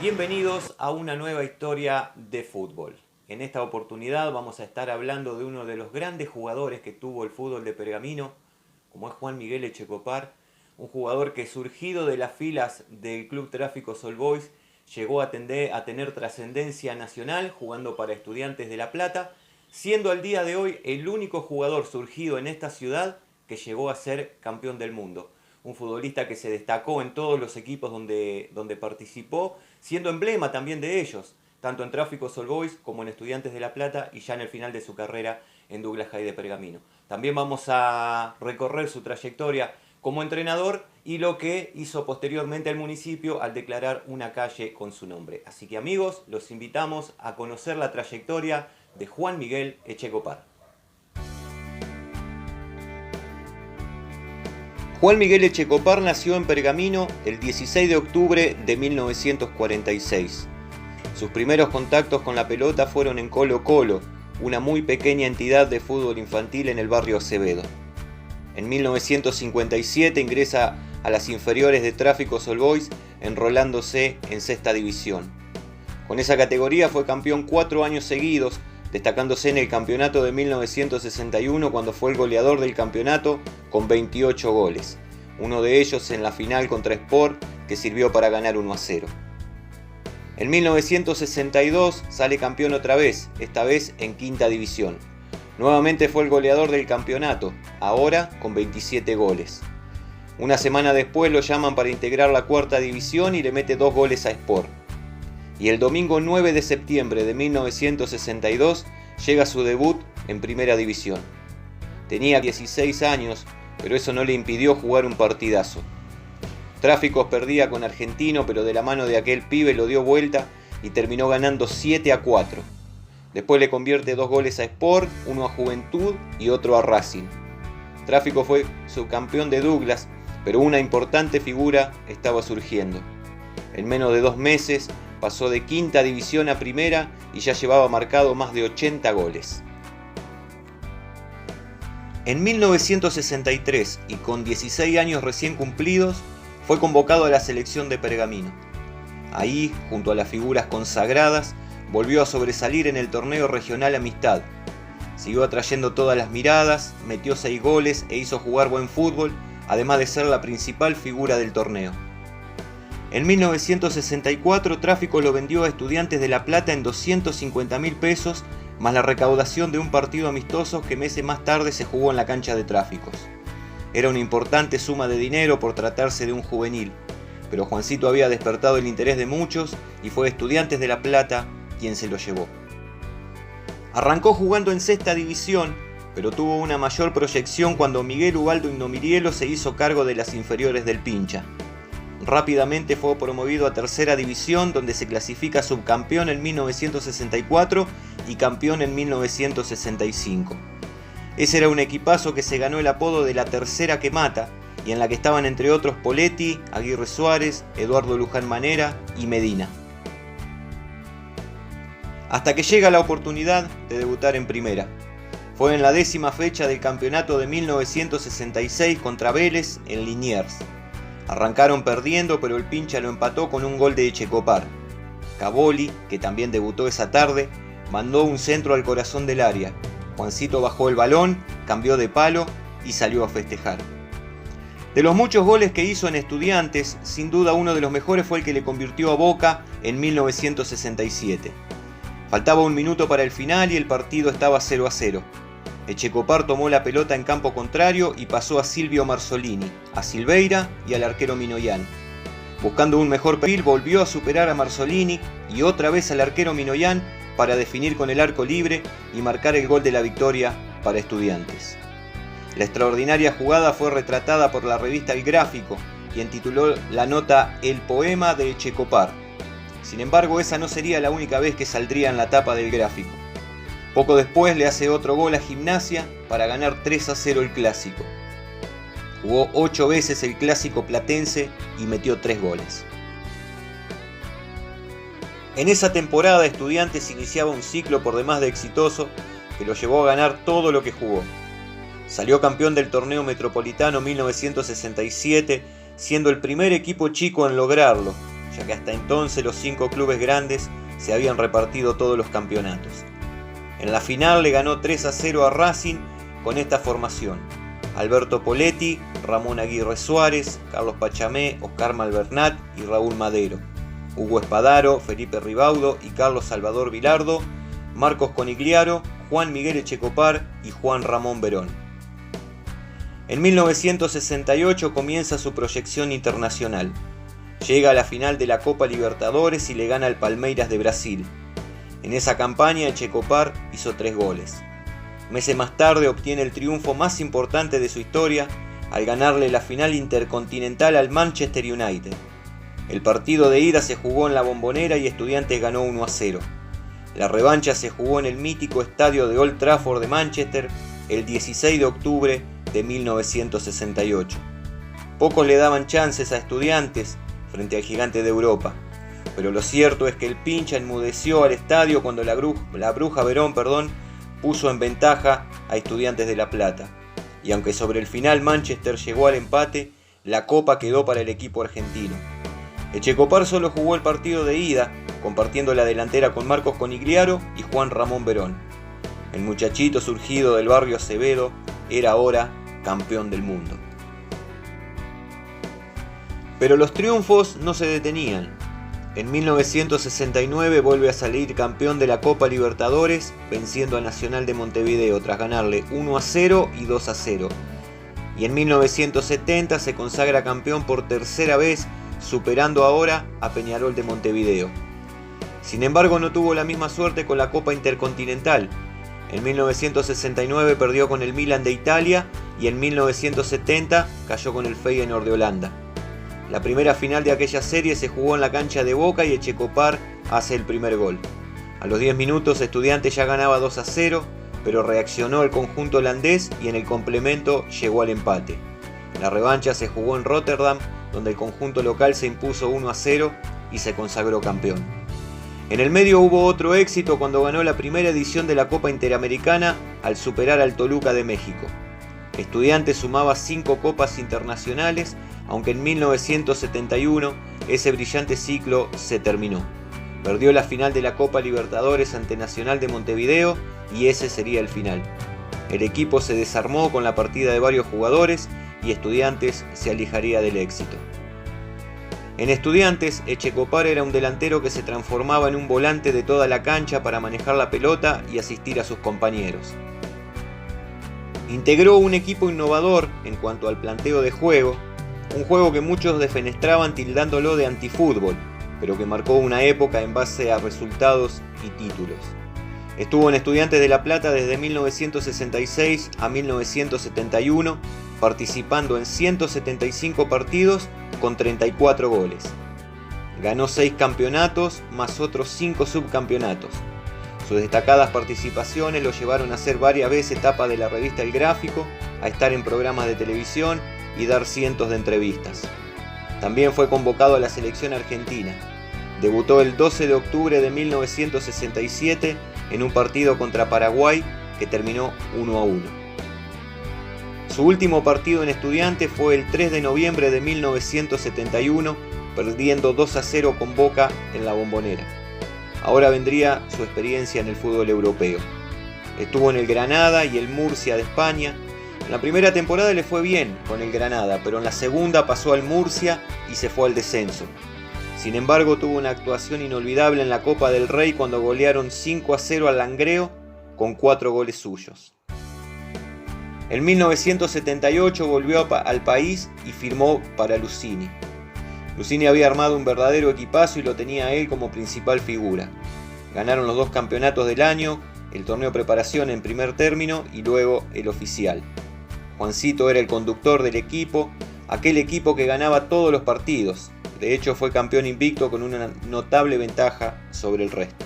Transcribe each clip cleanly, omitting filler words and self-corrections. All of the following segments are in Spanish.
Bienvenidos a una nueva historia de fútbol. En esta oportunidad vamos a estar hablando de uno de los grandes jugadores que tuvo el fútbol de Pergamino, como es Juan Miguel Echecopar, un jugador que surgido de las filas del Club Tráficos All Boys llegó a tener trascendencia nacional jugando para Estudiantes de La Plata, siendo al día de hoy el único jugador surgido en esta ciudad que llegó a ser campeón del mundo. Un futbolista que se destacó en todos los equipos donde participó, siendo emblema también de ellos, tanto en Tráficos All Boys como en Estudiantes de La Plata y ya en el final de su carrera en Douglas High de Pergamino. También vamos a recorrer su trayectoria como entrenador y lo que hizo posteriormente el municipio al declarar una calle con su nombre. Así que amigos, los invitamos a conocer la trayectoria de Juan Miguel Echecopar. Juan Miguel Echecopar nació en Pergamino el 16 de octubre de 1946. Sus primeros contactos con la pelota fueron en Colo Colo, una muy pequeña entidad de fútbol infantil en el barrio Acevedo. En 1957 ingresa a las inferiores de Tráficos All Boys, enrolándose en sexta división. Con esa categoría fue campeón 4 años seguidos, destacándose en el campeonato de 1961 cuando fue el goleador del campeonato con 28 goles, uno de ellos en la final contra Sport que sirvió para ganar 1-0. En 1962 sale campeón otra vez, esta vez en quinta división. Nuevamente fue el goleador del campeonato, ahora con 27 goles. Una semana después lo llaman para integrar la cuarta división y le mete 2 goles a Sport. Y el domingo 9 de septiembre de 1962 llega su debut en primera división. Tenía 16 años, pero eso no le impidió jugar un partidazo. Tráficos perdía con Argentino, pero de la mano de aquel pibe lo dio vuelta y terminó ganando 7-4. Después le convierte 2 goles a Sport, uno a Juventud y otro a Racing. Tráfico fue subcampeón de Douglas, pero una importante figura estaba surgiendo. En menos de 2 meses pasó de quinta división a primera y ya llevaba marcado más de 80 goles. En 1963 y con 16 años recién cumplidos, fue convocado a la selección de Pergamino. Ahí, junto a las figuras consagradas, volvió a sobresalir en el torneo regional Amistad. Siguió atrayendo todas las miradas, metió 6 goles e hizo jugar buen fútbol, además de ser la principal figura del torneo. En 1964 Tráfico lo vendió a Estudiantes de La Plata en 250.000 pesos, más la recaudación de un partido amistoso que meses más tarde se jugó en la cancha de Tráficos. Era una importante suma de dinero por tratarse de un juvenil, pero Juancito había despertado el interés de muchos y fue Estudiantes de La Plata quien se lo llevó. Arrancó jugando en sexta división, pero tuvo una mayor proyección cuando Miguel Ubaldo Indomirielo se hizo cargo de las inferiores del Pincha. Rápidamente fue promovido a tercera división, donde se clasifica subcampeón en 1964 y campeón en 1965. Ese era un equipazo que se ganó el apodo de la tercera que mata, y en la que estaban entre otros Poletti, Aguirre Suárez, Eduardo Luján Manera y Medina. Hasta que llega la oportunidad de debutar en primera. Fue en la 10ª fecha del campeonato de 1966 contra Vélez en Liniers. Arrancaron perdiendo, pero el Pincha lo empató con un gol de Echecopar. Cavoli, que también debutó esa tarde, mandó un centro al corazón del área. Juancito bajó el balón, cambió de palo y salió a festejar. De los muchos goles que hizo en Estudiantes, sin duda uno de los mejores fue el que le convirtió a Boca en 1967. Faltaba 1 minuto para el final y el partido estaba 0-0. Echecopar tomó la pelota en campo contrario y pasó a Silvio Marzolini, a Silveira y al arquero Minoyan. Buscando un mejor perfil, volvió a superar a Marzolini y otra vez al arquero Minoyan para definir con el arco libre y marcar el gol de la victoria para Estudiantes. La extraordinaria jugada fue retratada por la revista El Gráfico, quien tituló la nota El poema de Echecopar. Sin embargo, esa no sería la única vez que saldría en la tapa del Gráfico. Poco después le hace otro gol a Gimnasia para ganar 3-0 el clásico. Jugó 8 veces el clásico platense y metió 3 goles. En esa temporada Estudiantes iniciaba un ciclo por demás de exitoso que lo llevó a ganar todo lo que jugó. Salió campeón del torneo metropolitano 1967, siendo el primer equipo chico en lograrlo, ya que hasta entonces los 5 clubes grandes se habían repartido todos los campeonatos. En la final le ganó 3-0 a Racing con esta formación: Alberto Poletti, Ramón Aguirre Suárez, Carlos Pachamé, Oscar Malvernat y Raúl Madero, Hugo Espadaro, Felipe Ribaudo y Carlos Salvador Vilardo, Marcos Conigliaro, Juan Miguel Echecopar y Juan Ramón Verón. En 1968 comienza su proyección internacional. Llega a la final de la Copa Libertadores y le gana al Palmeiras de Brasil. En esa campaña Echecopar hizo 3 goles. Meses más tarde obtiene el triunfo más importante de su historia al ganarle la final intercontinental al Manchester United. El partido de ida se jugó en la Bombonera y Estudiantes ganó 1-0. La revancha se jugó en el mítico estadio de Old Trafford de Manchester el 16 de octubre de 1968. Pocos le daban chances a Estudiantes frente al gigante de Europa, pero lo cierto es que el pincha enmudeció al estadio cuando la Bruja Verón puso en ventaja a Estudiantes de La Plata, y aunque sobre el final Manchester llegó al empate, la copa quedó para el equipo argentino. Echecopar solo jugó el partido de ida, compartiendo la delantera con Marcos Conigliaro y Juan Ramón Verón. El muchachito surgido del barrio Acevedo era ahora campeón del mundo. Pero los triunfos no se detenían. En 1969 vuelve a salir campeón de la Copa Libertadores, venciendo a Nacional de Montevideo tras ganarle 1-0 y 2-0. Y en 1970 se consagra campeón por tercera vez, superando ahora a Peñarol de Montevideo. Sin embargo, no tuvo la misma suerte con la Copa Intercontinental. En 1969 perdió con el Milan de Italia y en 1970 cayó con el Feyenoord de Holanda. La primera final de aquella serie se jugó en la cancha de Boca y Echecopar hace el primer gol. A los 10 minutos Estudiantes ya ganaba 2-0, pero reaccionó el conjunto holandés y en el complemento llegó al empate. La revancha se jugó en Rotterdam, donde el conjunto local se impuso 1-0 y se consagró campeón. En el medio hubo otro éxito cuando ganó la primera edición de la Copa Interamericana al superar al Toluca de México. Estudiantes sumaba 5 copas internacionales, aunque en 1971 ese brillante ciclo se terminó. Perdió la final de la Copa Libertadores ante Nacional de Montevideo y ese sería el final. El equipo se desarmó con la partida de varios jugadores y Estudiantes se alejaría del éxito. En Estudiantes, Echecopar era un delantero que se transformaba en un volante de toda la cancha para manejar la pelota y asistir a sus compañeros. Integró un equipo innovador en cuanto al planteo de juego, un juego que muchos defenestraban tildándolo de antifútbol, pero que marcó una época en base a resultados y títulos. Estuvo en Estudiantes de La Plata desde 1966 a 1971, participando en 175 partidos con 34 goles. Ganó 6 campeonatos más otros 5 subcampeonatos. Sus destacadas participaciones lo llevaron a ser varias veces tapa de la revista El Gráfico, a estar en programas de televisión y dar cientos de entrevistas. También fue convocado a la selección argentina. Debutó el 12 de octubre de 1967 en un partido contra Paraguay que terminó 1-1. Su último partido en Estudiantes fue el 3 de noviembre de 1971, perdiendo 2-0 con Boca en la Bombonera. Ahora vendría su experiencia en el fútbol europeo. Estuvo en el Granada y el Murcia de España. En la primera temporada le fue bien con el Granada, pero en la segunda pasó al Murcia y se fue al descenso. Sin embargo, tuvo una actuación inolvidable en la Copa del Rey cuando golearon 5-0 al Langreo con 4 goles suyos. En 1978 volvió al país y firmó para Lucini. Lucini había armado un verdadero equipazo y lo tenía a él como principal figura. Ganaron los 2 campeonatos del año, el torneo preparación en primer término y luego el oficial. Juancito era el conductor del equipo, aquel equipo que ganaba todos los partidos. De hecho, fue campeón invicto con una notable ventaja sobre el resto.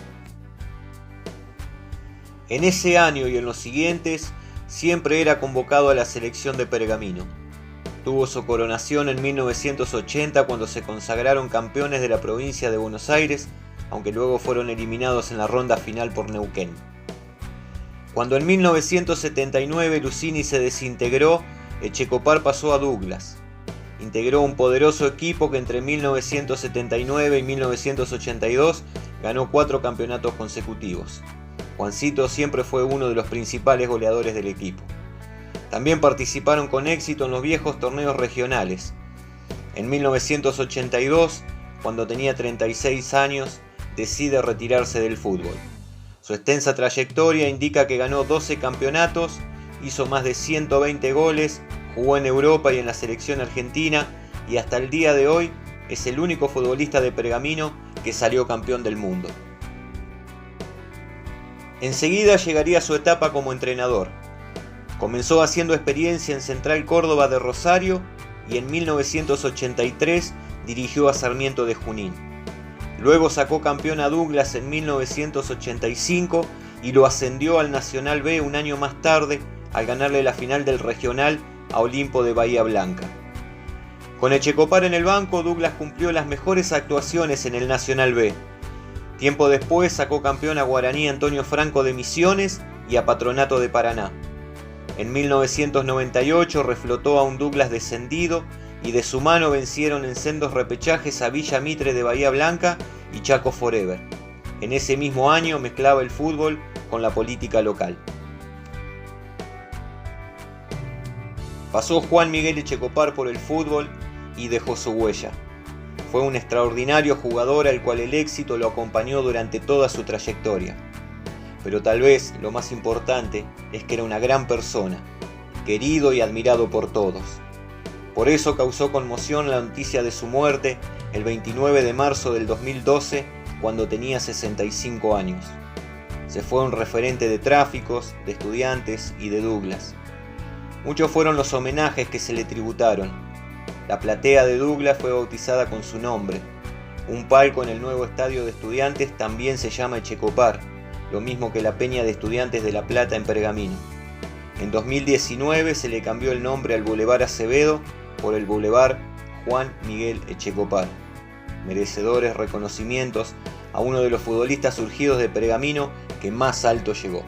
En ese año y en los siguientes, siempre era convocado a la selección de Pergamino. Tuvo su coronación en 1980 cuando se consagraron campeones de la provincia de Buenos Aires, aunque luego fueron eliminados en la ronda final por Neuquén. Cuando en 1979 Lucini se desintegró, Echecopar pasó a Douglas. integró un poderoso equipo que entre 1979 y 1982 ganó 4 campeonatos consecutivos. Juancito siempre fue uno de los principales goleadores del equipo. También participaron con éxito en los viejos torneos regionales. En 1982, cuando tenía 36 años, decide retirarse del fútbol. Su extensa trayectoria indica que ganó 12 campeonatos, hizo más de 120 goles, jugó en Europa y en la selección argentina y hasta el día de hoy es el único futbolista de Pergamino que salió campeón del mundo. Enseguida llegaría su etapa como entrenador. Comenzó haciendo experiencia en Central Córdoba de Rosario y en 1983 dirigió a Sarmiento de Junín. Luego sacó campeón a Douglas en 1985 y lo ascendió al Nacional B un año más tarde al ganarle la final del regional a Olimpo de Bahía Blanca. Con Echecopar en el banco, Douglas cumplió las mejores actuaciones en el Nacional B. Tiempo después sacó campeón a Guaraní Antonio Franco de Misiones y a Patronato de Paraná. En 1998 reflotó a un Douglas descendido y de su mano vencieron en sendos repechajes a Villa Mitre de Bahía Blanca y Chaco Forever. En ese mismo año mezclaba el fútbol con la política local. Pasó Juan Miguel Echecopar por el fútbol y dejó su huella. Fue un extraordinario jugador al cual el éxito lo acompañó durante toda su trayectoria. Pero tal vez lo más importante es que era una gran persona, querido y admirado por todos. Por eso causó conmoción la noticia de su muerte el 29 de marzo del 2012, cuando tenía 65 años. Se fue un referente de tráficos, de estudiantes y de Douglas. Muchos fueron los homenajes que se le tributaron. La platea de Douglas fue bautizada con su nombre. Un palco en el nuevo estadio de Estudiantes también se llama Echecopar, lo mismo que la Peña de Estudiantes de La Plata en Pergamino. En 2019 se le cambió el nombre al Boulevard Acevedo por el Boulevard Juan Miguel Echecopar. Merecedores reconocimientos a uno de los futbolistas surgidos de Pergamino que más alto llegó.